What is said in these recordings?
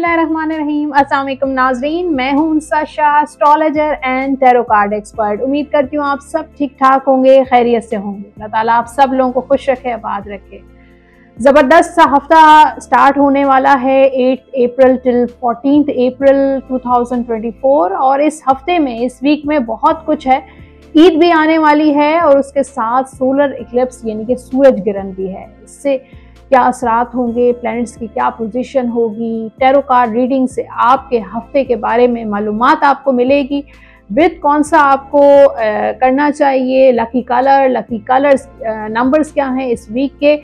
बिस्मिल्लाहिर्रहमानिर्रहीम। अस्सलाम वालेकुम नाज़रीन, मैं हूं Unsa Shah, astrologer and tarot card expert. उम्मीद करती हूँ आप सब ठीक ठाक होंगे, खैरियत से होंगे। अल्लाह ताला आप सब लोगों को खुश रखे, आबाद रखे। ज़बरदस्त सा हफ्ता स्टार्ट होने वाला है 8 अप्रैल टिल 14 अप्रैल 2024 और इस हफ्ते में, इस वीक में बहुत कुछ है। ईद भी आने वाली है और उसके साथ सोलर इक्लिप्स यानी कि सूरज ग्रहण भी है। इससे क्या असरात होंगे, प्लैनेट्स की क्या पोजीशन होगी, टैरो कार्ड रीडिंग से आपके हफ्ते के बारे में मालूमात आपको मिलेगी। विद कौन सा आपको करना चाहिए, lucky colour, lucky colours, numbers क्या हैं इस वीक के।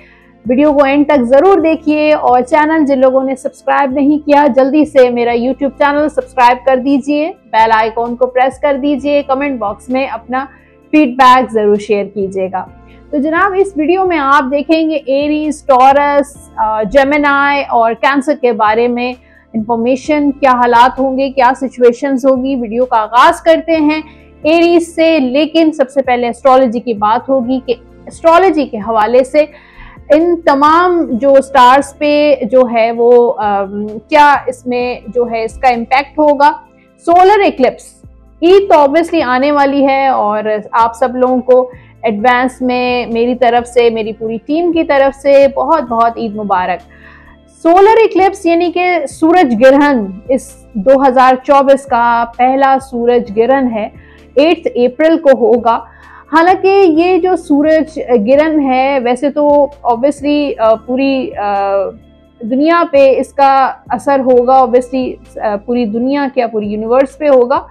वीडियो को एंड तक ज़रूर देखिए और चैनल जिन लोगों ने सब्सक्राइब नहीं किया जल्दी से मेरा यूट्यूब चैनल सब्सक्राइब कर दीजिए, बेल आइकॉन को प्रेस कर दीजिए, कमेंट बॉक्स में अपना फीडबैक ज़रूर शेयर कीजिएगा। तो जनाब, इस वीडियो में आप देखेंगे एरीज, टॉरस, जेमिनी और कैंसर के बारे में इंफॉर्मेशन, क्या हालात होंगे, क्या सिचुएशंस होगी। वीडियो का आगाज करते हैं एरीज से, लेकिन सबसे पहले एस्ट्रोलॉजी की बात होगी कि एस्ट्रोलॉजी के हवाले से इन तमाम जो स्टार्स पे जो है वो क्या इसमें जो है इसका इम्पैक्ट होगा। सोलर इक्लिप्स, ईद तो ऑब्वियसली आने वाली है और आप सब लोगों को एडवांस में मेरी तरफ से, मेरी पूरी टीम की तरफ से बहुत बहुत ईद मुबारक। सोलर इक्लिप्स यानी कि सूरज ग्रहण इस 2024 का पहला सूरज ग्रहण है, 8 अप्रैल को होगा। हालांकि ये जो सूरज ग्रहण है वैसे तो ऑब्वियसली पूरी दुनिया पे इसका असर होगा, ऑब्वियसली पूरी दुनिया क्या पूरी यूनिवर्स पे होगा,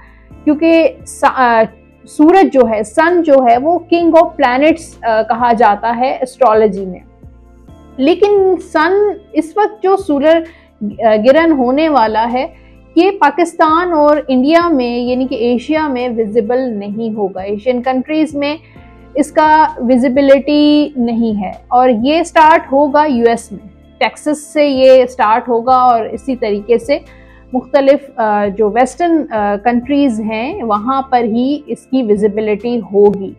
क्योंकि सूरज जो है, सन जो है वो किंग ऑफ प्लैनेट्स कहा जाता है एस्ट्रोलॉजी में। लेकिन सन इस वक्त जो सूरज ग्रहण होने वाला है ये पाकिस्तान और इंडिया में यानी कि एशिया में विजिबल नहीं होगा। एशियन कंट्रीज में इसका विजिबिलिटी नहीं है और ये स्टार्ट होगा यूएस में, टेक्सास से ये स्टार्ट होगा और इसी तरीके से मुख्तलिफ जो वेस्टर्न कंट्रीज हैं वहाँ पर ही इसकी विजिबिलिटी होगी।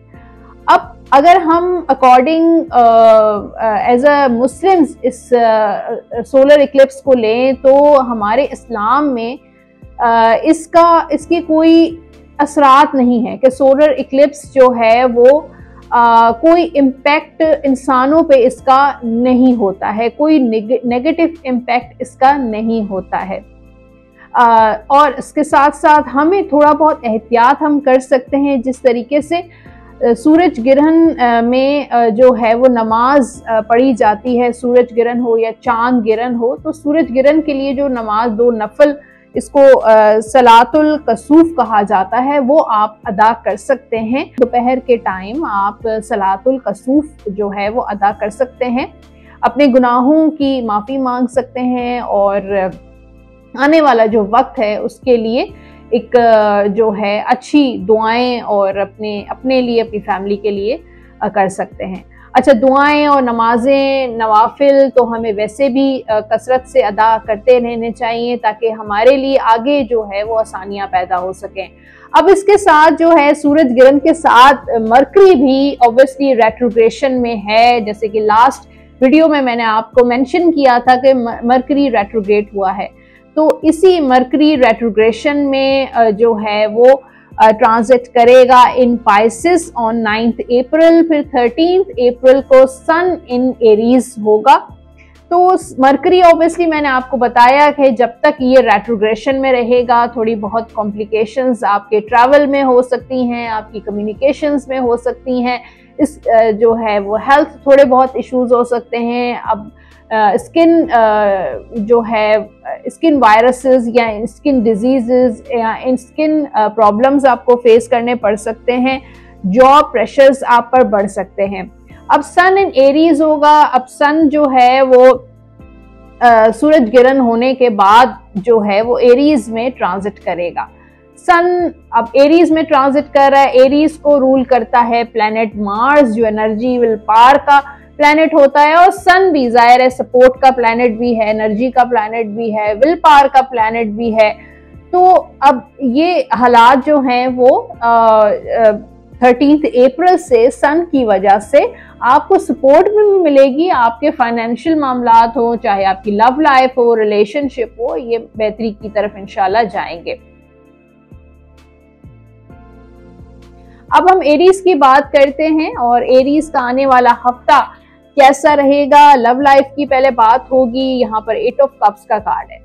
अब अगर हम अकॉर्डिंग एज अ मुस्लिम्स इस सोलर इक्लिप्स को लें तो हमारे इस्लाम में इसकी कोई असरात नहीं है कि सोलर इक्लिप्स जो है वो कोई इम्पैक्ट इंसानों पे इसका नहीं होता है, कोई नेगेटिव इम्पैक्ट इसका नहीं होता है। और इसके साथ साथ हमें थोड़ा बहुत एहतियात हम कर सकते हैं। जिस तरीके से सूरज ग्रहण में जो है वो नमाज पढ़ी जाती है, सूरज ग्रहण हो या चांद ग्रहण हो, तो सूरज ग्रहण के लिए जो नमाज, 2 नफल, इसको सलातुल कसूफ कहा जाता है, वो आप अदा कर सकते हैं। दोपहर के टाइम आप सलातुल कसूफ जो है वो अदा कर सकते हैं, अपने गुनाहों की माफ़ी मांग सकते हैं और आने वाला जो वक्त है उसके लिए एक जो है अच्छी दुआएं और अपने लिए, अपनी फैमिली के लिए कर सकते हैं। अच्छा, दुआएं और नमाजें, नवाफिल तो हमें वैसे भी कसरत से अदा करते रहने चाहिए ताकि हमारे लिए आगे जो है वो आसानियां पैदा हो सकें। अब इसके साथ जो है सूरज ग्रहण के साथ मरकरी भी ऑब्वियसली रेट्रोग्रेशन में है। जैसे कि लास्ट वीडियो में मैंने आपको मेंशन किया था कि मरकरी रेट्रोग्रेट हुआ है, तो इसी मरकरी रेट्रोग्रेशन में जो है वो ट्रांजिट करेगा इन पाइसेस ऑन 9 अप्रैल, फिर 13 अप्रैल को सन इन एरीज होगा। तो मरकरी ऑब्वियसली मैंने आपको बताया कि जब तक ये रेट्रोग्रेशन में रहेगा थोड़ी बहुत कॉम्प्लिकेशंस आपके ट्रैवल में हो सकती हैं, आपकी कम्युनिकेशंस में हो सकती हैं, इस जो है वो हेल्थ थोड़े बहुत इश्यूज हो सकते हैं। अब स्किन जो है, स्किन वायरसेस या स्किन डिजीजेस या स्किन प्रॉब्लम्स आपको फेस करने पड़ सकते हैं, जॉब प्रेशर्स आप पर बढ़ सकते हैं। अब सन इन एरीज होगा। अब सन जो है वो सूरज ग्रहण होने के बाद जो है वो एरीज में ट्रांजिट करेगा। सन अब एरीज में ट्रांजिट कर रहा है। एरीज को रूल करता है प्लैनेट मार्स, जो एनर्जी, विल पावर का प्लैनेट होता है, और सन भी जाहिर है सपोर्ट का प्लैनेट भी है, एनर्जी का प्लैनेट भी है, विल पावर का प्लैनेट भी है। तो अब ये हालात जो हैं वो 13 अप्रैल से सन की वजह से आपको सपोर्ट भी मिलेगी। आपके फाइनेंशियल मामलात हो, चाहे आपकी लव लाइफ हो, रिलेशनशिप हो, ये बेहतरी की तरफ इंशाल्लाह जाएंगे। अब हम एरीज की बात करते हैं और एरीज का आने वाला हफ्ता कैसा रहेगा। लव लाइफ की पहले बात होगी। यहाँ पर 8 ऑफ कप्स का कार्ड है,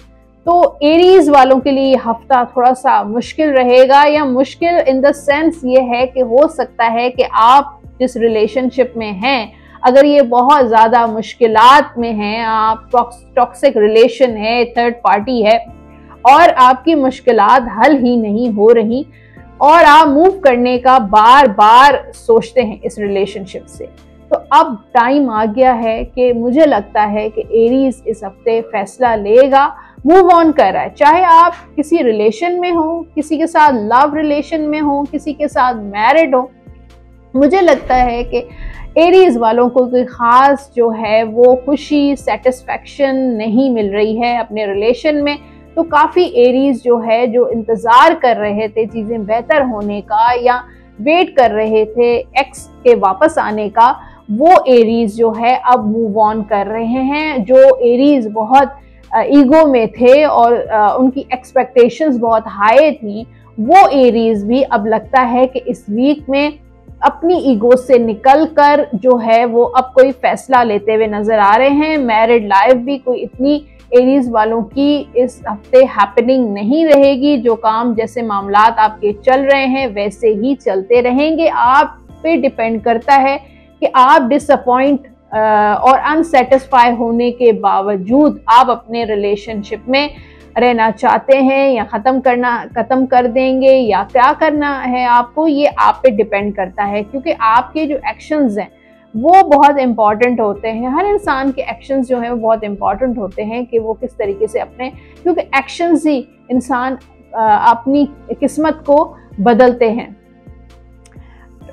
तो एरीज वालों के लिए हफ्ता थोड़ा सा मुश्किल रहेगा, या मुश्किल इन द सेंस ये है कि हो सकता है कि आप जिस रिलेशनशिप में हैं, अगर ये बहुत ज्यादा मुश्किलात में हैं, आप टॉक्सिक रिलेशन है, थर्ड पार्टी है और आपकी मुश्किलात हल ही नहीं हो रही और आप मूव करने का बार बार सोचते हैं इस रिलेशनशिप से, तो अब टाइम आ गया है कि मुझे लगता है कि एरीज इस हफ्ते फैसला लेगा, मूव ऑन कर रहा है। चाहे आप किसी रिलेशन में हो, किसी के साथ लव रिलेशन में हो, किसी के साथ मैरिड हो, मुझे लगता है कि एरीज वालों को कोई खास जो है वो खुशी, सेटिस्फैक्शन नहीं मिल रही है अपने रिलेशन में। तो काफ़ी एरीज जो है, जो इंतज़ार कर रहे थे चीज़ें बेहतर होने का या वेट कर रहे थे एक्स के वापस आने का, वो एरीज जो है अब मूव ऑन कर रहे हैं। जो एरीज बहुत ईगो में थे और उनकी एक्सपेक्टेशंस बहुत हाई थी, वो एरीज भी अब लगता है कि इस वीक में अपनी ईगो से निकलकर जो है वो अब कोई फैसला लेते हुए नजर आ रहे हैं। मैरिड लाइफ भी कोई इतनी एरीज वालों की इस हफ्ते हैपनिंग नहीं रहेगी। जो काम जैसे मामलात आपके चल रहे हैं वैसे ही चलते रहेंगे। आप पे डिपेंड करता है कि आप डिसअपॉइंट और अनसेटिस्फाई होने के बावजूद आप अपने रिलेशनशिप में रहना चाहते हैं या खत्म कर देंगे या क्या करना है आपको, ये आप पे डिपेंड करता है। क्योंकि आपके जो एक्शंस हैं वो बहुत इंपॉर्टेंट होते हैं। हर इंसान के एक्शंस जो है वो बहुत इंपॉर्टेंट होते हैं कि वो किस तरीके से अपने, क्योंकि एक्शंस ही इंसान अपनी किस्मत को बदलते हैं।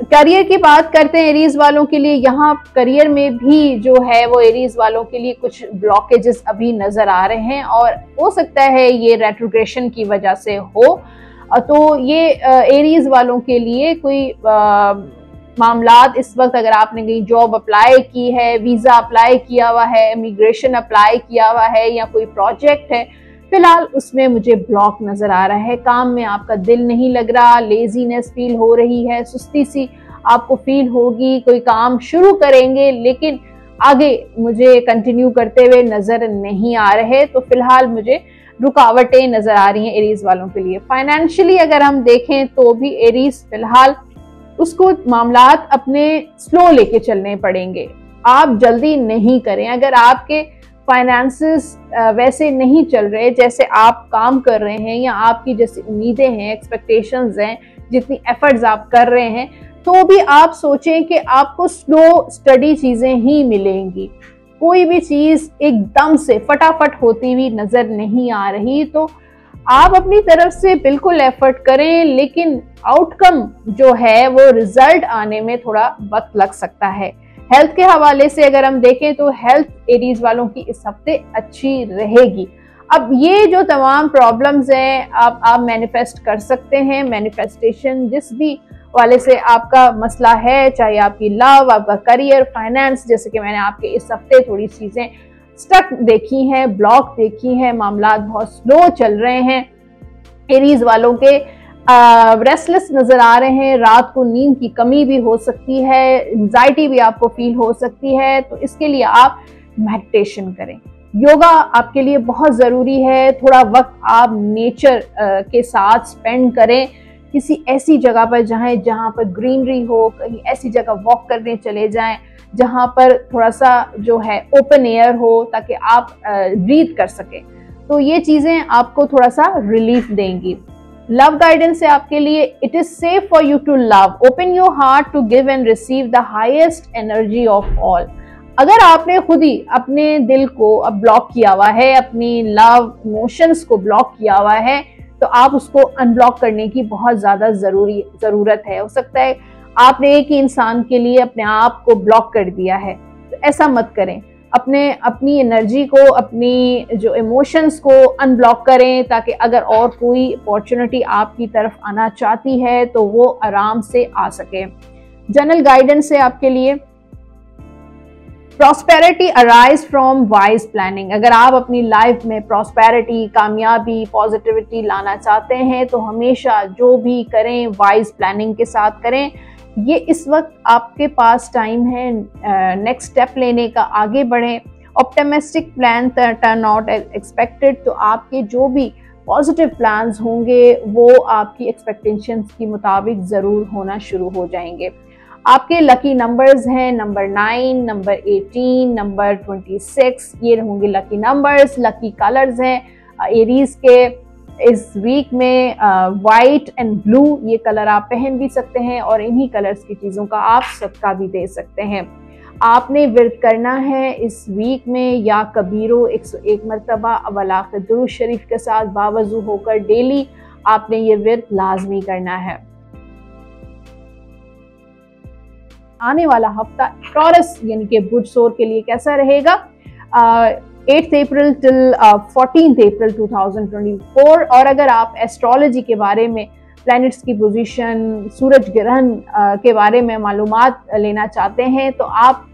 करियर की बात करते हैं एरीज वालों के लिए। यहाँ करियर में भी जो है वो एरीज वालों के लिए कुछ ब्लॉकेजेस अभी नजर आ रहे हैं और हो सकता है ये रेट्रोग्रेशन की वजह से हो। तो ये एरीज वालों के लिए कोई मामलात इस वक्त, अगर आपने कहीं जॉब अप्लाई की है, वीजा अप्लाई किया हुआ है, इमिग्रेशन अप्लाई किया हुआ है या कोई प्रोजेक्ट है, फिलहाल उसमें मुझे ब्लॉक नजर आ रहा है। काम में आपका दिल नहीं लग रहा, लेजीनेस फील हो रही है, सुस्ती सी आपको फील होगी। कोई काम शुरू करेंगे लेकिन आगे मुझे कंटिन्यू करते हुए नजर नहीं आ रहे, तो फिलहाल मुझे रुकावटें नजर आ रही हैं एरीज वालों के लिए। फाइनेंशियली अगर हम देखें तो भी एरीज फिलहाल उसको मामलात अपने स्लो लेके चलने पड़ेंगे, आप जल्दी नहीं करें। अगर आपके फाइनेंसेस वैसे नहीं चल रहे जैसे आप काम कर रहे हैं या आपकी जैसी उम्मीदें हैं, एक्सपेक्टेशंस हैं, जितनी एफर्ट्स आप कर रहे हैं, तो भी आप सोचें कि आपको स्लो स्टडी चीजें ही मिलेंगी। कोई भी चीज एकदम से फटाफट होती हुई नजर नहीं आ रही। तो आप अपनी तरफ से बिल्कुल एफर्ट करें, लेकिन आउटकम जो है वो रिजल्ट आने में थोड़ा वक्त लग सकता है। हेल्थ के हवाले से अगर हम देखें तो हेल्थ एरीज वालों की इस हफ्ते अच्छी रहेगी। अब ये जो तमाम प्रॉब्लम्स हैं आप मैनिफेस्ट कर सकते हैं। मैनिफेस्टेशन जिस भी वाले से आपका मसला है, चाहे आपकी लव, आपका करियर, फाइनेंस, जैसे कि मैंने आपके इस हफ्ते थोड़ी चीजें स्टक देखी हैं, ब्लॉक देखी हैं, मामलात बहुत स्लो चल रहे हैं, एरीज वालों के रेस्टलेस नजर आ रहे हैं, रात को नींद की कमी भी हो सकती है, एंजाइटी भी आपको फील हो सकती है। तो इसके लिए आप मेडिटेशन करें, योगा आपके लिए बहुत ज़रूरी है। थोड़ा वक्त आप नेचर के साथ स्पेंड करें, किसी ऐसी जगह पर जहाँ पर ग्रीनरी हो, कहीं ऐसी जगह वॉक करने चले जाएं जहाँ पर थोड़ा सा जो है ओपन एयर हो, ताकि आप ब्रीथ कर सकें। तो ये चीज़ें आपको थोड़ा सा रिलीफ देंगी। लव गाइडेंस है आपके लिए, it is safe for you to love, open your heart to give and receive the highest energy of all. अगर आपने खुद ही अपने दिल को अब ब्लॉक किया हुआ है, अपनी लव इमोशंस को ब्लॉक किया हुआ है, तो आप उसको अनब्लॉक करने की बहुत ज्यादा जरूरत है। हो सकता है आपने एक ही इंसान के लिए अपने आप को ब्लॉक कर दिया है, तो ऐसा मत करें। अपनी एनर्जी को, अपनी जो इमोशंस को अनब्लॉक करें, ताकि अगर और कोई अपॉर्चुनिटी आपकी तरफ आना चाहती है तो वो आराम से आ सके। जनरल गाइडेंस है आपके लिए, prosperity arise from wise planning. अगर आप अपनी लाइफ में प्रॉस्पेरिटी, कामयाबी, पॉजिटिविटी लाना चाहते हैं तो हमेशा जो भी करें वाइज प्लानिंग के साथ करें। ये इस वक्त आपके पास टाइम है नेक्स्ट स्टेप लेने का, आगे बढ़ें। Optimistic plan turn out expected, तो आपके जो भी पॉजिटिव प्लान्स होंगे वो आपकी एक्सपेक्टेशंस के मुताबिक ज़रूर होना शुरू हो जाएंगे। आपके लकी नंबर्स हैं नंबर 9, नंबर 18, नंबर 26, ये होंगे लकी नंबर्स। लकी कलर्स हैं एरीज के इस वीक में वाइट एंड ब्लू, ये कलर आप पहन भी सकते हैं और इन्हीं कलर्स की चीज़ों का आप सदका भी दे सकते हैं। आपने विर्द करना है इस वीक में या कबीरो 101 मरतबा अवलाख दुरूद शरीफ के साथ बावजू होकर डेली आपने ये विर्द लाजमी करना है। आने वाला हफ्ता टॉरस यानी कि बुध सोर के लिए कैसा रहेगा? 8 अप्रैल टिल 14 अप्रैल 2024। और अगर आप एस्ट्रोलॉजी के बारे में, प्लैनेट्स की पोजीशन, सूरज ग्रहण के बारे में मालूमात लेना चाहते हैं तो आप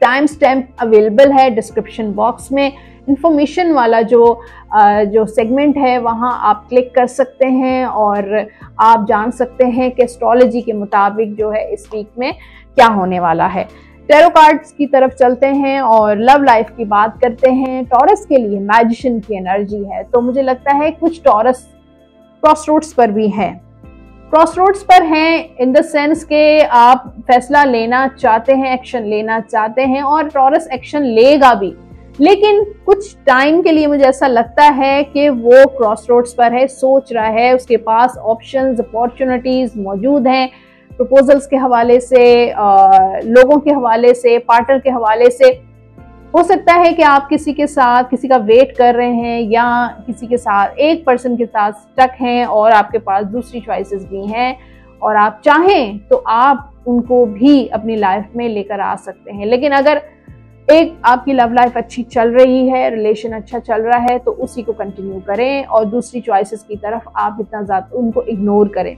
टाइम स्टैम्प अवेलेबल है डिस्क्रिप्शन बॉक्स में। इंफॉर्मेशन वाला जो सेगमेंट है वहाँ आप क्लिक कर सकते हैं और आप जान सकते हैं कि एस्ट्रोलॉजी के मुताबिक जो है इस वीक में क्या होने वाला है। टैरो कार्ड्स की तरफ चलते हैं और लव लाइफ की बात करते हैं। टॉरस के लिए मैजिशियन की एनर्जी है, तो मुझे लगता है कुछ टॉरस क्रॉसरोड्स पर भी हैं। क्रॉसरोड्स पर हैं इन द सेंस के आप फैसला लेना चाहते हैं, एक्शन लेना चाहते हैं और टॉरस एक्शन लेगा भी, लेकिन कुछ टाइम के लिए मुझे ऐसा लगता है कि वो क्रॉसरोड्स पर है, सोच रहा है, उसके पास ऑप्शंस, अपॉर्चुनिटीज मौजूद हैं। प्रपोजल्स के हवाले से, लोगों के हवाले से, पार्टनर के हवाले से। हो सकता है कि आप किसी के साथ किसी का वेट कर रहे हैं या किसी के साथ, एक पर्सन के साथ स्टक हैं और आपके पास दूसरी चॉइसेस भी हैं और आप चाहें तो आप उनको भी अपनी लाइफ में लेकर आ सकते हैं। लेकिन अगर एक आपकी लव लाइफ अच्छी चल रही है, रिलेशन अच्छा चल रहा है, तो उसी को कंटिन्यू करें और दूसरी चॉइसेस की तरफ आप इतना ज़्यादा उनको इग्नोर करें।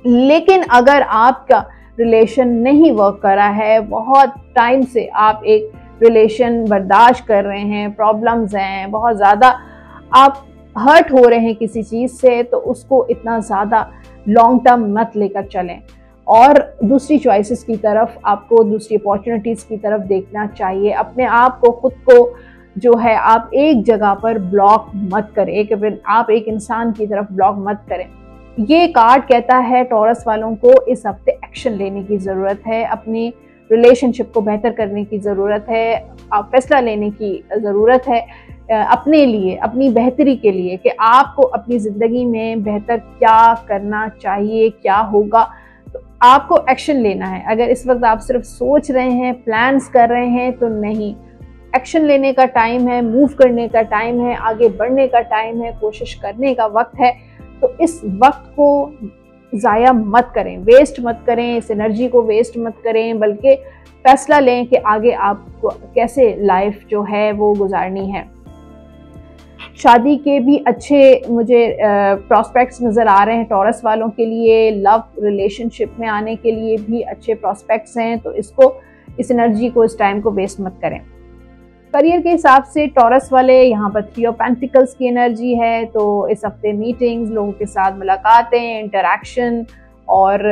लेकिन अगर आपका रिलेशन नहीं वर्क कर रहा है, बहुत टाइम से आप एक रिलेशन बर्दाश्त कर रहे हैं, प्रॉब्लम्स हैं, बहुत ज़्यादा आप हर्ट हो रहे हैं किसी चीज़ से, तो उसको इतना ज़्यादा लॉन्ग टर्म मत लेकर चलें और दूसरी चॉइसेस की तरफ, आपको दूसरी अपॉर्चुनिटीज़ की तरफ देखना चाहिए। अपने आप को, खुद को जो है आप एक जगह पर ब्लॉक मत करें, आप एक इंसान की तरफ ब्लॉक मत करें। ये कार्ड कहता है टॉरस वालों को इस हफ्ते एक्शन लेने की ज़रूरत है, अपनी रिलेशनशिप को बेहतर करने की ज़रूरत है, आप फैसला लेने की ज़रूरत है अपने लिए, अपनी बेहतरी के लिए कि आपको अपनी ज़िंदगी में बेहतर क्या करना चाहिए, क्या होगा, तो आपको एक्शन लेना है। अगर इस वक्त आप सिर्फ सोच रहे हैं, प्लान्स कर रहे हैं, तो नहीं, एक्शन लेने का टाइम है, मूव करने का टाइम है, आगे बढ़ने का टाइम है, कोशिश करने का वक्त है। तो इस वक्त को ज़ाया मत करें, वेस्ट मत करें, इस एनर्जी को वेस्ट मत करें, बल्कि फैसला लें कि आगे आपको कैसे लाइफ जो है वो गुजारनी है। शादी के भी अच्छे मुझे प्रॉस्पेक्ट्स नज़र आ रहे हैं टॉरस वालों के लिए, लव रिलेशनशिप में आने के लिए भी अच्छे प्रॉस्पेक्ट्स हैं, तो इस एनर्जी को, इस टाइम को वेस्ट मत करें। करियर के हिसाब से टॉरस वाले यहाँ पर 3 ऑफ पेंटिकल्स की एनर्जी है, तो इस हफ्ते मीटिंग्स, लोगों के साथ मुलाकातें, इंटरेक्शन और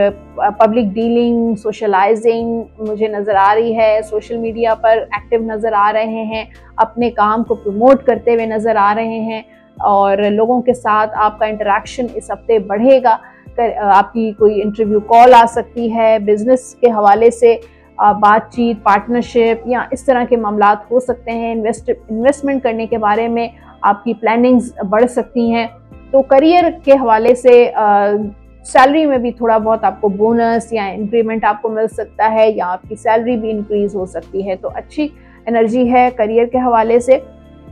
पब्लिक डीलिंग, सोशलाइजिंग मुझे नज़र आ रही है। सोशल मीडिया पर एक्टिव नज़र आ रहे हैं, अपने काम को प्रमोट करते हुए नज़र आ रहे हैं और लोगों के साथ आपका इंटरेक्शन इस हफ्ते बढ़ेगा। आपकी कोई इंटरव्यू कॉल आ सकती है, बिजनेस के हवाले से बातचीत, पार्टनरशिप या इस तरह के मामलात हो सकते हैं। इन्वेस्टमेंट करने के बारे में आपकी प्लानिंग्स बढ़ सकती हैं। तो करियर के हवाले से सैलरी में भी थोड़ा बहुत आपको बोनस या इंक्रीमेंट आपको मिल सकता है या आपकी सैलरी भी इंक्रीज हो सकती है, तो अच्छी एनर्जी है करियर के हवाले से।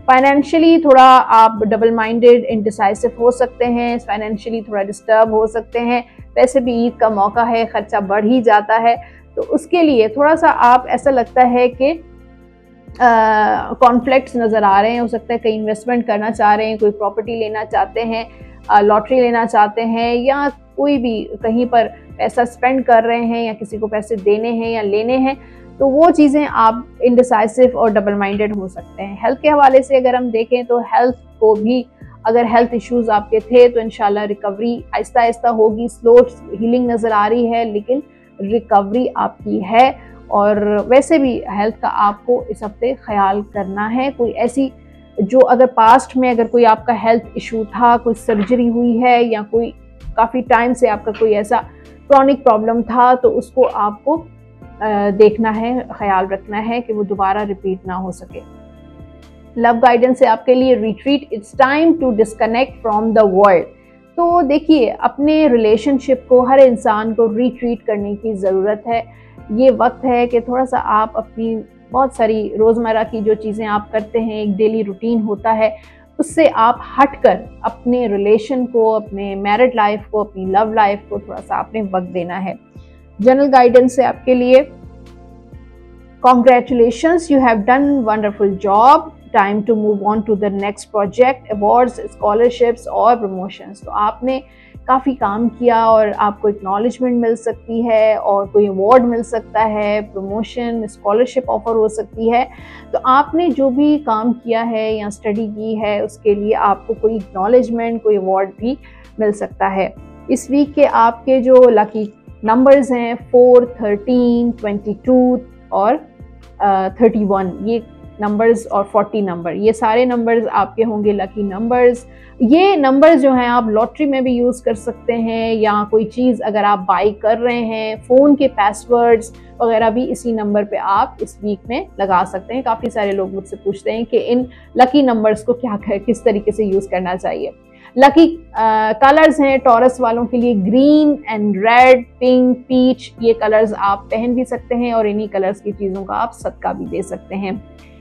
फाइनेंशियली थोड़ा आप डबल माइंडेड, इनडिसाइसिव हो सकते हैं, फाइनेंशियली थोड़ा डिस्टर्ब हो सकते हैं। वैसे भी ईद का मौका है, खर्चा बढ़ ही जाता है, तो उसके लिए थोड़ा सा आप, ऐसा लगता है कि कॉन्फ्लिक्ट्स नज़र आ रहे हैं। हो सकता है कहीं इन्वेस्टमेंट करना चाह रहे हैं, कोई प्रॉपर्टी लेना चाहते हैं, लॉटरी लेना चाहते हैं, या कोई भी कहीं पर पैसा स्पेंड कर रहे हैं या किसी को पैसे देने हैं या लेने हैं, तो वो चीज़ें आप इनडिसाइसिव और डबल माइंडेड हो सकते हैं। हेल्थ के हवाले से अगर हम देखें तो हेल्थ को भी, अगर हेल्थ इश्यूज आपके थे तो इंशाल्लाह रिकवरी आहिस्ता आहिस्ता होगी। स्लो हीलिंग नज़र आ रही है लेकिन रिकवरी आपकी है। और वैसे भी हेल्थ का आपको इस हफ्ते ख्याल करना है। कोई ऐसी जो अगर पास्ट में अगर कोई आपका हेल्थ इशू था, कोई सर्जरी हुई है या कोई काफ़ी टाइम से आपका कोई ऐसा क्रॉनिक प्रॉब्लम था, तो उसको आपको देखना है, ख्याल रखना है कि वो दोबारा रिपीट ना हो सके। लव गाइडेंस है आपके लिए retreat, it's time to disconnect from the world. तो देखिए, अपने रिलेशनशिप को हर इंसान को रिट्रीट करने की ज़रूरत है। ये वक्त है कि थोड़ा सा आप अपनी बहुत सारी रोज़मर्रा की जो चीज़ें आप करते हैं, एक डेली रूटीन होता है, उससे आप हटकर अपने रिलेशन को, अपने मैरिड लाइफ को, अपनी लव लाइफ को थोड़ा सा आपने वक्त देना है। जनरल गाइडेंस है आपके लिए, congratulations, you have done wonderful job, time to move on to the next project, awards, scholarships और प्रमोशंस। तो आपने काफ़ी काम किया और आपको एक्नॉलेजमेंट मिल सकती है और कोई अवार्ड मिल सकता है, प्रमोशन, स्कॉलरशिप ऑफर हो सकती है। तो आपने जो भी काम किया है या स्टडी की है उसके लिए आपको कोई एक्नॉलेजमेंट, कोई अवार्ड भी मिल सकता है। इस वीक के आपके जो लकी नंबर्स हैं 4, 13, 22 और 31, ये नंबर्स और 40 नंबर, ये सारे नंबर्स आपके होंगे लकी नंबर्स। ये नंबर्स जो हैं आप लॉटरी में भी यूज़ कर सकते हैं, या कोई चीज़ अगर आप बाई कर रहे हैं, फ़ोन के पासवर्ड्स वगैरह भी इसी नंबर पे आप इस वीक में लगा सकते हैं। काफ़ी सारे लोग मुझसे पूछते हैं कि इन लकी नंबर्स को किस तरीके से यूज़ करना चाहिए। लकी कलर्स हैं टॉरस वालों के लिए green and red, pink, peach, ये कलर्स आप पहन भी सकते हैं और इन्हीं कलर्स की चीज़ों का आप सदका भी दे सकते हैं।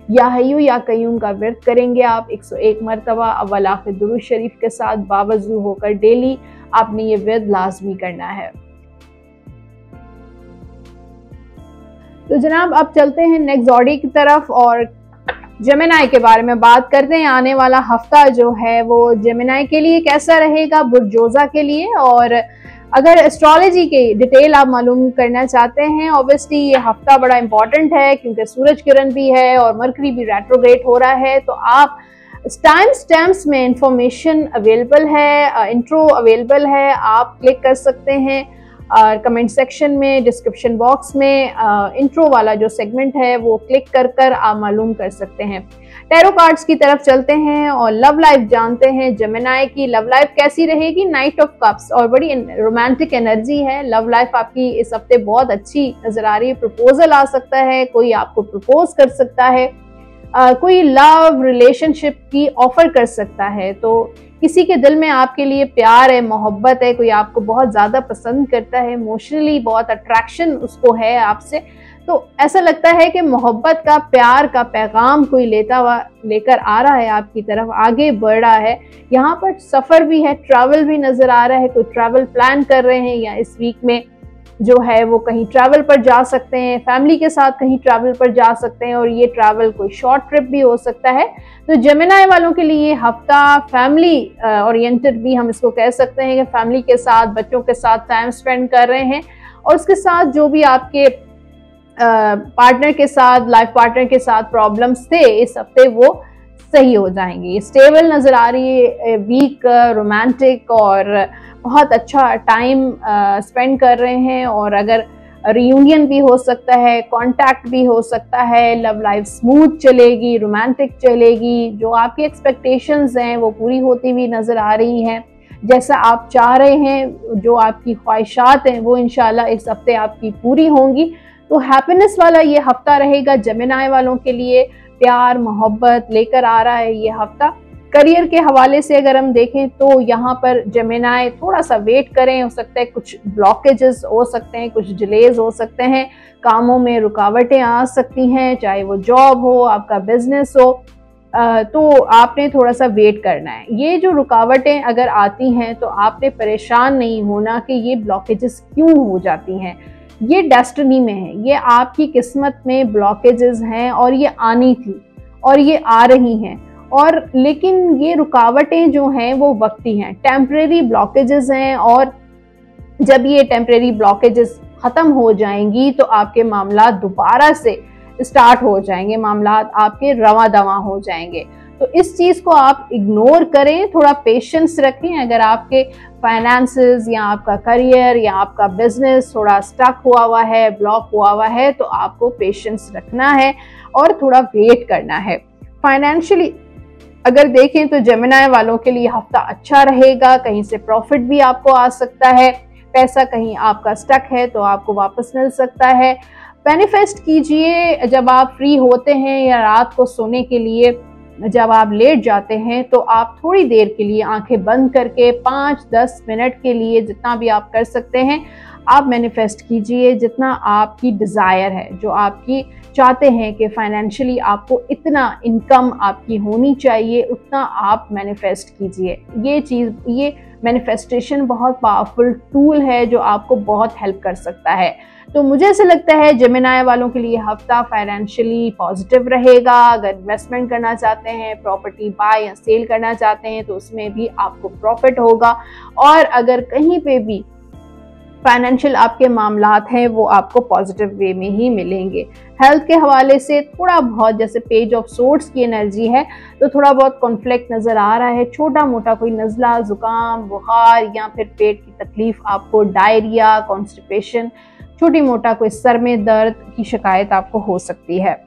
या हय्यू या कय्यूम का व्रत करेंगे आप 101 मरतबा अव्वल आखिर दुरूद शरीफ के साथ बावजू होकर डेली आपने ये व्रत लाजमी करना है। तो जनाब अब चलते हैं नेक्स्ट ज़ोडिएक की तरफ और जेमिनी के बारे में बात करते हैं। आने वाला हफ्ता जो है वो जेमिनी के लिए कैसा रहेगा, बुर्जोजा के लिए। और अगर एस्ट्रोलॉजी की डिटेल आप मालूम करना चाहते हैं, ऑब्वियसली ये हफ्ता बड़ा इंपॉर्टेंट है क्योंकि सूरज किरण भी है और मरकरी भी रेट्रोग्रेड हो रहा है। तो आप टाइम स्टैम्प्स में इंफॉर्मेशन अवेलेबल है, इंट्रो अवेलेबल है, आप क्लिक कर सकते हैं। कमेंट सेक्शन में, डिस्क्रिप्शन बॉक्स में इंट्रो वाला जो सेगमेंट है वो क्लिक कर आप मालूम कर सकते हैं। टैरो कार्ड्स की तरफ चलते हैं और लव लाइफ जानते हैं। जेमिनी की लव लाइफ कैसी रहेगी, नाइट ऑफ कप्स, और बड़ी रोमांटिक एनर्जी है। लव लाइफ आपकी इस हफ्ते बहुत अच्छी नजर आ रही है। प्रपोजल आ सकता है, कोई आपको प्रपोज कर सकता है, कोई लव रिलेशनशिप की ऑफर कर सकता है। तो किसी के दिल में आपके लिए प्यार है, मोहब्बत है, कोई आपको बहुत ज़्यादा पसंद करता है, इमोशनली बहुत अट्रैक्शन उसको है आपसे। तो ऐसा लगता है कि मोहब्बत का, प्यार का पैगाम कोई लेकर आ रहा है आपकी तरफ, आगे बढ़ रहा है। यहाँ पर सफ़र भी है, ट्रैवल भी नज़र आ रहा है, कोई ट्रैवल प्लान कर रहे हैं या इस वीक में जो है वो कहीं ट्रैवल पर जा सकते हैं, फैमिली के साथ कहीं ट्रैवल पर जा सकते हैं और ये ट्रैवल कोई शॉर्ट ट्रिप भी हो सकता है। तो जेमिनी वालों के लिए हफ्ता फैमिली ओरिएंटेड भी हम इसको कह सकते हैं कि फैमिली के साथ, बच्चों के साथ टाइम स्पेंड कर रहे हैं और उसके साथ जो भी आपके पार्टनर के साथ, लाइफ पार्टनर के साथ प्रॉब्लम्स थे इस हफ्ते वो सही हो जाएंगे। स्टेबल नज़र आ रही है वीक, रोमांटिक और बहुत अच्छा टाइम स्पेंड कर रहे हैं। और अगर रियूनियन भी हो सकता है, कांटेक्ट भी हो सकता है, लव लाइफ स्मूथ चलेगी, रोमांटिक चलेगी, जो आपकी एक्सपेक्टेशंस हैं वो पूरी होती हुई नज़र आ रही हैं। जैसा आप चाह रहे हैं, जो आपकी ख्वाहिशात हैं वो इंशाल्लाह इस हफ्ते आपकी पूरी होंगी। तो हैप्पीनेस वाला ये हफ्ता रहेगा जेमिनी वालों के लिए, प्यार मोहब्बत लेकर आ रहा है ये हफ्ता। करियर के हवाले से अगर हम देखें तो यहाँ पर जेमिनी थोड़ा सा वेट करें, हो सकता है कुछ ब्लॉकेजेस हो सकते हैं, कुछ डिलेज हो सकते हैं, कामों में रुकावटें आ सकती हैं, चाहे वो जॉब हो, आपका बिजनेस हो, तो आपने थोड़ा सा वेट करना है। ये जो रुकावटें अगर आती हैं तो आपने परेशान नहीं होना कि ये ब्लॉकेजेस क्यों हो जाती हैं। ये डेस्टिनी में है, ये आपकी किस्मत में ब्लॉकेजेस हैं और ये आनी थी और ये आ रही हैं, और लेकिन ये रुकावटें जो हैं वो वक्ती हैं, टेम्परेरी ब्लॉकेजेस हैं। और जब ये टेम्परेरी ब्लॉकेजेस खत्म हो जाएंगी तो आपके मामला दोबारा से स्टार्ट हो जाएंगे, मामला आपके रवा दवा हो जाएंगे। तो इस चीज को आप इग्नोर करें, थोड़ा पेशेंस रखें। अगर आपके फाइनेंसेस या आपका करियर या आपका बिजनेस थोड़ा स्टक हुआ है, ब्लॉक हुआ है, तो आपको पेशेंस रखना है और थोड़ा वेट करना है। फाइनेंशियली अगर देखें तो जेमिनी वालों के लिए हफ्ता अच्छा रहेगा, कहीं से प्रॉफिट भी आपको आ सकता है, पैसा कहीं आपका स्टक है तो आपको वापस मिल सकता है। मैनिफेस्ट कीजिए, जब आप फ्री होते हैं या रात को सोने के लिए जब आप लेट जाते हैं तो आप थोड़ी देर के लिए आंखें बंद करके 5-10 मिनट के लिए, जितना भी आप कर सकते हैं, आप मैनिफेस्ट कीजिए जितना आपकी डिज़ायर है, जो आपकी चाहते हैं कि फाइनेंशियली आपको इतना इनकम आपकी होनी चाहिए, उतना आप मैनिफेस्ट कीजिए। ये मैनिफेस्टेशन बहुत पावरफुल टूल है जो आपको बहुत हेल्प कर सकता है। तो मुझे ऐसा लगता है जेमिनी वालों के लिए हफ्ता फाइनेंशियली पॉजिटिव रहेगा। अगर इन्वेस्टमेंट करना चाहते हैं, प्रॉपर्टी बाय या सेल करना चाहते हैं, तो उसमें भी आपको प्रॉफिट होगा। और अगर कहीं पे भी फाइनेंशियल आपके मामलात हैं वो आपको पॉजिटिव वे में ही मिलेंगे। हेल्थ के हवाले से थोड़ा बहुत, जैसे पेज ऑफ सोर्ड्स की एनर्जी है तो थोड़ा बहुत कॉन्फ्लिक्ट नज़र आ रहा है, छोटा मोटा कोई नज़ला, जुकाम, बुखार या फिर पेट की तकलीफ आपको, डायरिया, कॉन्स्टिपेशन, छोटी मोटा कोई सर में दर्द की शिकायत आपको हो सकती है।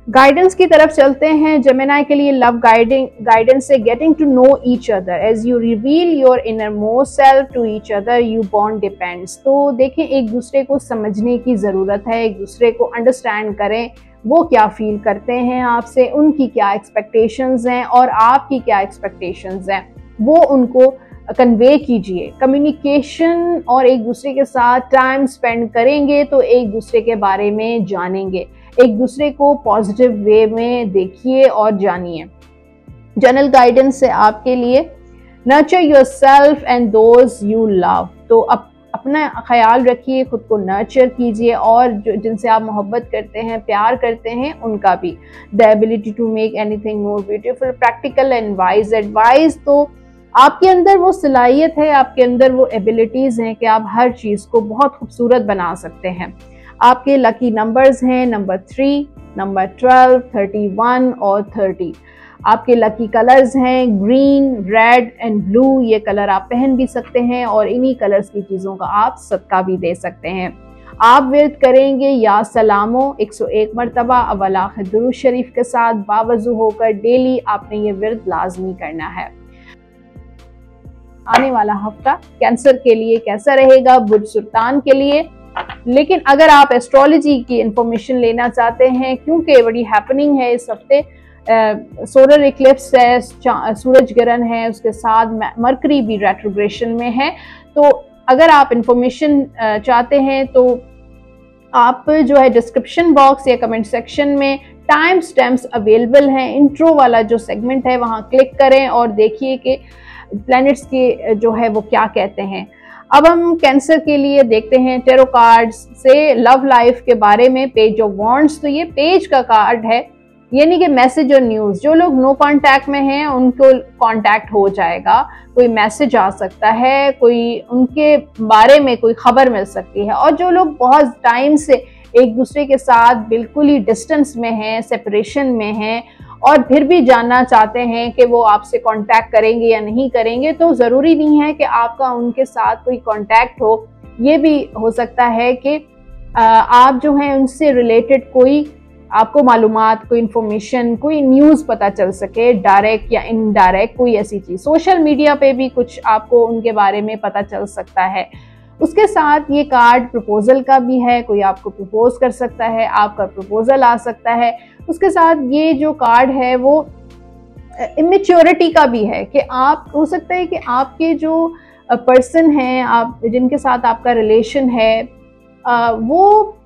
गाइडेंस की तरफ चलते हैं। जेमिनी के लिए लव गाइडेंस से getting to know each other as you reveal your inner most self to each other you bond depends. तो देखें, एक दूसरे को समझने की ज़रूरत है, एक दूसरे को अंडरस्टैंड करें, वो क्या फील करते हैं आपसे, उनकी क्या एक्सपेक्टेशंस हैं और आपकी क्या एक्सपेक्टेशंस हैं, वो उनको कन्वे कीजिए। कम्युनिकेशन और एक दूसरे के साथ टाइम स्पेंड करेंगे तो एक दूसरे के बारे में जानेंगे, एक दूसरे को पॉजिटिव वे में देखिए और जानिए। जनरल गाइडेंस से आपके लिए nurture yourself and those you love. तो अपना ख्याल रखिए, खुद को नर्चर कीजिए और जिनसे आप मोहब्बत करते हैं, प्यार करते हैं, उनका भी। The ability to make anything more beautiful, practical and wise advice. तो आपके अंदर वो सलाहियत है, आपके अंदर वो एबिलिटीज़ हैं कि आप हर चीज़ को बहुत खूबसूरत बना सकते हैं। आपके लकी नंबर्स हैं नंबर 3, नंबर 12, 31 और 30। आपके लकी कलर्स हैं ग्रीन, रेड एंड ब्लू। ये कलर आप पहन भी सकते हैं और इन्हीं कलर्स की चीज़ों का आप सदका भी दे सकते हैं। आप विर्द करेंगे या सलामो 101 मरतबा अव्वल आखिर दुरूद शरीफ के साथ बावजू होकर डेली आपने ये विर्द लाजमी करना है। आने वाला हफ्ता कैंसर के लिए कैसा रहेगा, बुर्ज सुल्तान के लिए। लेकिन अगर आप एस्ट्रोलॉजी की इंफॉर्मेशन लेना चाहते हैं, क्योंकि बड़ी हैपनिंग है इस हफ्ते, सोलर इक्लिप्स है, सूरज ग्रहण है, उसके साथ मरकरी भी रेट्रोग्रेशन में है। तो अगर आप इंफॉर्मेशन चाहते हैं तो आप जो है डिस्क्रिप्शन बॉक्स या कमेंट सेक्शन में टाइम स्टैम्प्स अवेलेबल हैं, इंट्रो वाला जो सेगमेंट है वहाँ क्लिक करें और देखिए कि प्लैनेट्स के जो है वो क्या कहते हैं। अब हम कैंसर के लिए देखते हैं टैरो कार्ड्स से लव लाइफ के बारे में, पेज ऑफ वॉन्ड्स। तो ये पेज का कार्ड है, यानी कि मैसेज और न्यूज़। जो लोग नो कांटेक्ट में हैं उनको कांटेक्ट हो जाएगा, कोई मैसेज आ सकता है, कोई उनके बारे में कोई खबर मिल सकती है। और जो लोग बहुत टाइम से एक दूसरे के साथ बिल्कुल ही डिस्टेंस में हैं, सेपरेशन में हैं और फिर भी जानना चाहते हैं कि वो आपसे कांटेक्ट करेंगे या नहीं करेंगे, तो ज़रूरी नहीं है कि आपका उनके साथ कोई कांटेक्ट हो। ये भी हो सकता है कि आप जो हैं उनसे रिलेटेड कोई आपको मालूमात, कोई इन्फॉर्मेशन, कोई न्यूज़ पता चल सके, डायरेक्ट या इनडायरेक्ट कोई ऐसी चीज़। सोशल मीडिया पे भी कुछ आपको उनके बारे में पता चल सकता है। उसके साथ ये कार्ड प्रपोजल का भी है, कोई आपको प्रपोज कर सकता है, आपका प्रपोजल आ सकता है। उसके साथ ये जो कार्ड है वो इमेच्योरिटी का भी है कि आप, हो सकता है कि आपके जो पर्सन हैं, आप जिनके साथ आपका रिलेशन है, वो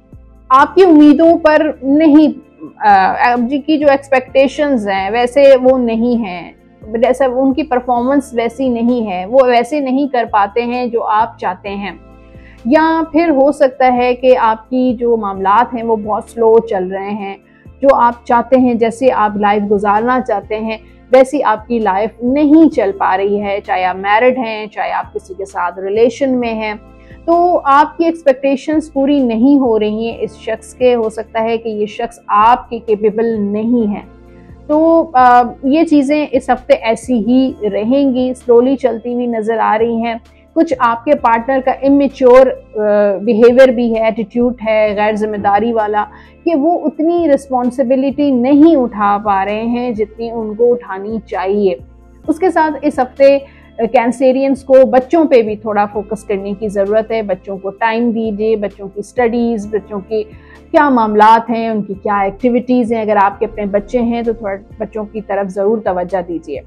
आपकी उम्मीदों पर नहीं, जिनकी जो एक्सपेक्टेशंस हैं वैसे वो नहीं हैं, जैसा उनकी परफॉर्मेंस वैसी नहीं है, वो वैसे नहीं कर पाते हैं जो आप चाहते हैं। या फिर हो सकता है कि आपकी जो मामलात हैं वो बहुत स्लो चल रहे हैं, जो आप चाहते हैं जैसे आप लाइफ गुजारना चाहते हैं वैसी आपकी लाइफ नहीं चल पा रही है, चाहे आप मैरिड हैं, चाहे आप किसी के साथ रिलेशन में हैं, तो आपकी एक्सपेक्टेशंस पूरी नहीं हो रही हैं इस शख्स के। हो सकता है कि ये शख्स आपके कैपेबल नहीं है। तो ये चीज़ें इस हफ्ते ऐसी ही रहेंगी, स्लोली चलती हुई नज़र आ रही हैं। कुछ आपके पार्टनर का इमेच्योर बिहेवियर भी है, एटीट्यूड है गैर जिम्मेदारी वाला, कि वो उतनी रिस्पॉन्सिबिलिटी नहीं उठा पा रहे हैं जितनी उनको उठानी चाहिए। उसके साथ इस हफ्ते कैंसेरियंस को बच्चों पे भी थोड़ा फोकस करने की ज़रूरत है। बच्चों को टाइम दीजिए, बच्चों की स्टडीज़, बच्चों की क्या मामलात हैं, उनकी क्या एक्टिविटीज़ हैं। अगर आपके अपने बच्चे हैं तो थोड़ा बच्चों की तरफ ज़रूर तवज्जो दीजिए।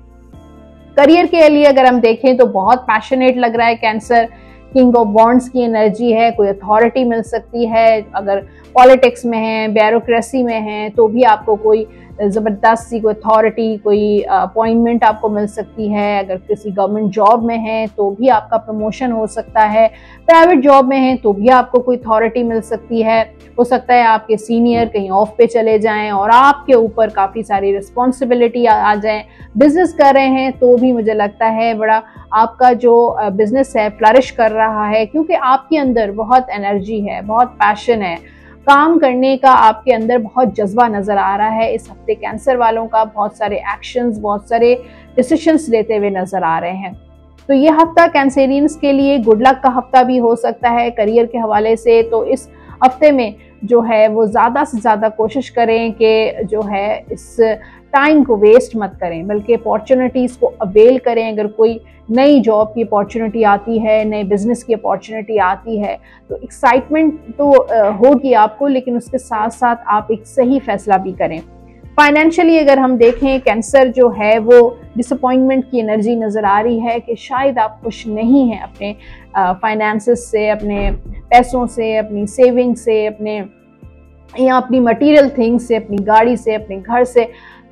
करियर के लिए अगर हम देखें तो बहुत पैशनेट लग रहा है कैंसर, किंग ऑफ वॉन्ड्स की एनर्जी है, कोई अथॉरिटी मिल सकती है। अगर पॉलिटिक्स में है, ब्यूरोक्रेसी में है, तो भी आपको कोई ज़बरदस्त सी कोई अथॉरिटी, कोई अपॉइंटमेंट आपको मिल सकती है। अगर किसी गवर्नमेंट जॉब में है तो भी आपका प्रमोशन हो सकता है, प्राइवेट जॉब में है तो भी आपको कोई अथॉरिटी मिल सकती है। हो सकता है आपके सीनियर कहीं ऑफ पे चले जाएं और आपके ऊपर काफ़ी सारी रिस्पॉन्सिबिलिटी आ जाए। बिजनेस कर रहे हैं तो भी मुझे लगता है बड़ा आपका जो बिजनेस है फ्लरिश कर रहा है, क्योंकि आपके अंदर बहुत एनर्जी है, बहुत पैशन है, काम करने का आपके अंदर बहुत जज्बा नज़र आ रहा है। इस हफ्ते कैंसर वालों का बहुत सारे एक्शंस, बहुत सारे डिसीशंस लेते हुए नज़र आ रहे हैं। तो ये हफ्ता कैंसेरियंस के लिए गुड लक का हफ्ता भी हो सकता है करियर के हवाले से। तो इस हफ्ते में जो है वो ज़्यादा से ज़्यादा कोशिश करें कि जो है इस टाइम को वेस्ट मत करें, बल्कि अपॉर्चुनिटीज़ को अवेल करें। अगर कोई नई जॉब की अपॉर्चुनिटी आती है, नए बिजनेस की अपॉर्चुनिटी आती है, तो एक्साइटमेंट तो होगी आपको, लेकिन उसके साथ साथ आप एक सही फैसला भी करें। फाइनेंशियली अगर हम देखें, कैंसर जो है वो डिसअपॉइंटमेंट की एनर्जी नज़र आ रही है कि शायद आप खुश नहीं हैं अपने फाइनेंसेस से, अपने पैसों से, अपनी सेविंग से, अपने या अपनी मटेरियल थिंग्स से, अपनी गाड़ी से, अपने घर से।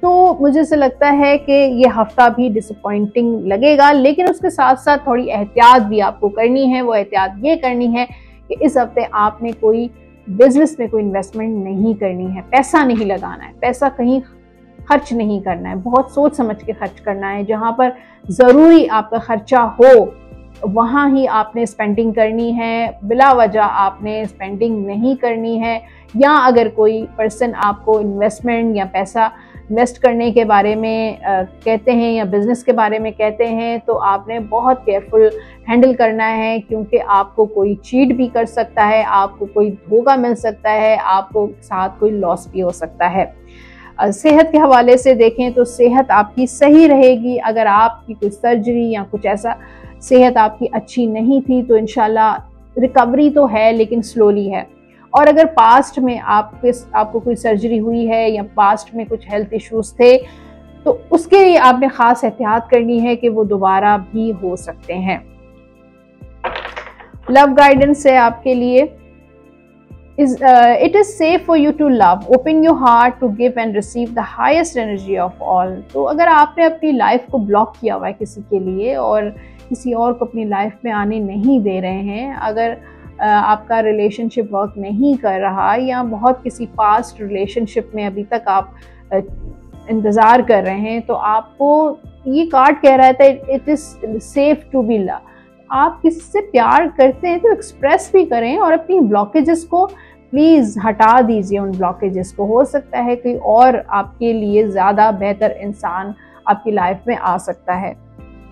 तो मुझे से लगता है कि ये हफ्ता भी डिसअपॉइंटिंग लगेगा, लेकिन उसके साथ साथ थोड़ी एहतियात भी आपको करनी है। वो एहतियात ये करनी है कि इस हफ्ते आपने कोई बिजनेस में कोई इन्वेस्टमेंट नहीं करनी है, पैसा नहीं लगाना है, पैसा कहीं खर्च नहीं करना है, बहुत सोच समझ के खर्च करना है। जहाँ पर ज़रूरी आपका खर्चा हो वहाँ ही आपने स्पेंडिंग करनी है, बिला वजह आपने स्पेंडिंग नहीं करनी है। या अगर कोई पर्सन आपको इन्वेस्टमेंट या पैसा इन्वेस्ट करने के बारे में कहते हैं या बिज़नेस के बारे में कहते हैं, तो आपने बहुत केयरफुल हैंडल करना है, क्योंकि आपको कोई चीट भी कर सकता है, आपको कोई धोखा मिल सकता है, आपको साथ कोई लॉस भी हो सकता है। सेहत के हवाले से देखें तो सेहत आपकी सही रहेगी। अगर आपकी कोई सर्जरी या कुछ ऐसा सेहत आपकी अच्छी नहीं थी तो इंशाल्लाह रिकवरी तो है, लेकिन स्लोली है। और अगर पास्ट में आपको कोई सर्जरी हुई है या पास्ट में कुछ हेल्थ इश्यूज थे, तो उसके लिए आपने ख़ास एहतियात करनी है कि वो दोबारा भी हो सकते हैं। लव गाइडेंस है आपके लिए, it is safe for you to love, open your heart to give and receive the highest energy of all। तो अगर आपने अपनी लाइफ को ब्लॉक किया हुआ है किसी के लिए और किसी और को अपनी लाइफ में आने नहीं दे रहे हैं, अगर आपका रिलेशनशिप वर्क नहीं कर रहा या बहुत किसी पास्ट रिलेशनशिप में अभी तक आप इंतज़ार कर रहे हैं, तो आपको ये कार्ड कह रहा था it is safe to be love. आप किसी से प्यार करते हैं तो एक्सप्रेस भी करें और अपनी ब्लॉकेजेस को प्लीज़ हटा दीजिए। उन ब्लॉकेजेस को, हो सकता है कोई और आपके लिए ज़्यादा बेहतर इंसान आपकी लाइफ में आ सकता है।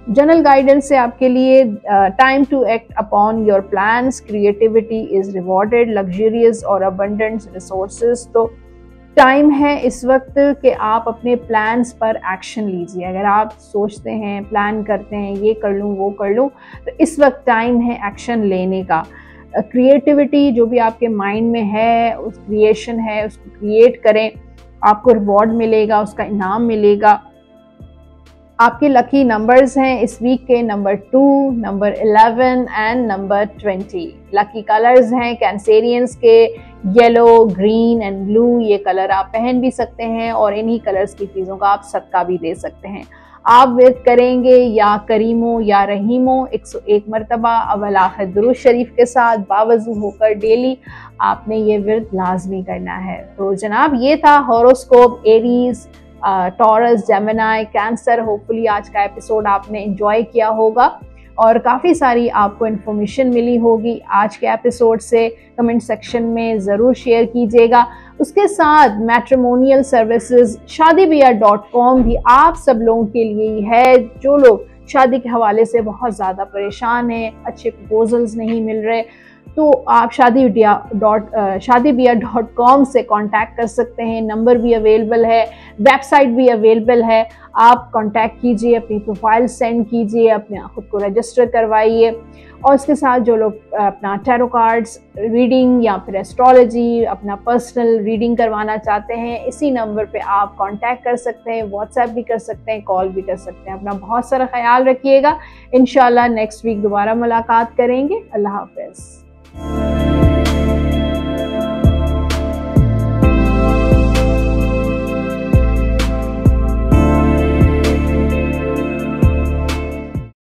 जनरल गाइडेंस है आपके लिए, time to act upon your plans, creativity is rewarded, luxurious और अबंडेंट रिसोर्सेज। तो टाइम है इस वक्त कि आप अपने प्लान्स पर एक्शन लीजिए। अगर आप सोचते हैं, प्लान करते हैं, ये कर लूँ वो कर लूँ, तो इस वक्त टाइम है एक्शन लेने का। क्रिएटिविटी जो भी आपके माइंड में है, उस क्रिएशन है, उसको क्रिएट करें, आपको रिवॉर्ड मिलेगा, उसका इनाम मिलेगा। आपके लकी नंबर्स हैं इस वीक के number 2, number 11 and number 20। Lucky colours हैं कैंसेरियंस के येलो, ग्रीन एंड ब्लू। ये कलर आप पहन भी सकते हैं और इन्हीं कलर्स की चीज़ों का आप सदका भी दे सकते हैं। आप विर्द करेंगे या करीमो या रहीमो 101 मरतबा अव्वल आखिर दुरूद शरीफ के साथ बावजू होकर डेली आपने ये विर्द लाजमी करना है। तो जनाब ये था horoscope Aries, taurus, Gemini, cancer. Hopefully आज का एपिसोड आपने एंजॉय किया होगा और काफ़ी सारी आपको इन्फॉर्मेशन मिली होगी आज के एपिसोड से। कमेंट सेक्शन में ज़रूर शेयर कीजिएगा। उसके साथ मैट्रिमोनियल सर्विसेज शादीबिया.com भी आप सब लोगों के लिए ही है जो लोग शादी के हवाले से बहुत ज़्यादा परेशान हैं, अच्छे प्रपोजल्स नहीं मिल रहे, तो आप शादीबिया.com से कांटेक्ट कर सकते हैं। नंबर भी अवेलेबल है, वेबसाइट भी अवेलेबल है। आप कांटेक्ट कीजिए, अपनी प्रोफाइल सेंड कीजिए, अपने खुद को रजिस्टर करवाइए। और इसके साथ जो लोग अपना टैरो कार्ड्स रीडिंग या फिर एस्ट्रोलॉजी, अपना पर्सनल रीडिंग करवाना चाहते हैं, इसी नंबर पे आप कांटेक्ट कर सकते हैं, व्हाट्सएप भी कर सकते हैं, कॉल भी कर सकते हैं। अपना बहुत सारा ख्याल रखिएगा। इंशाल्लाह नेक्स्ट वीक दोबारा मुलाकात करेंगे। अल्लाह हाफ़िज़।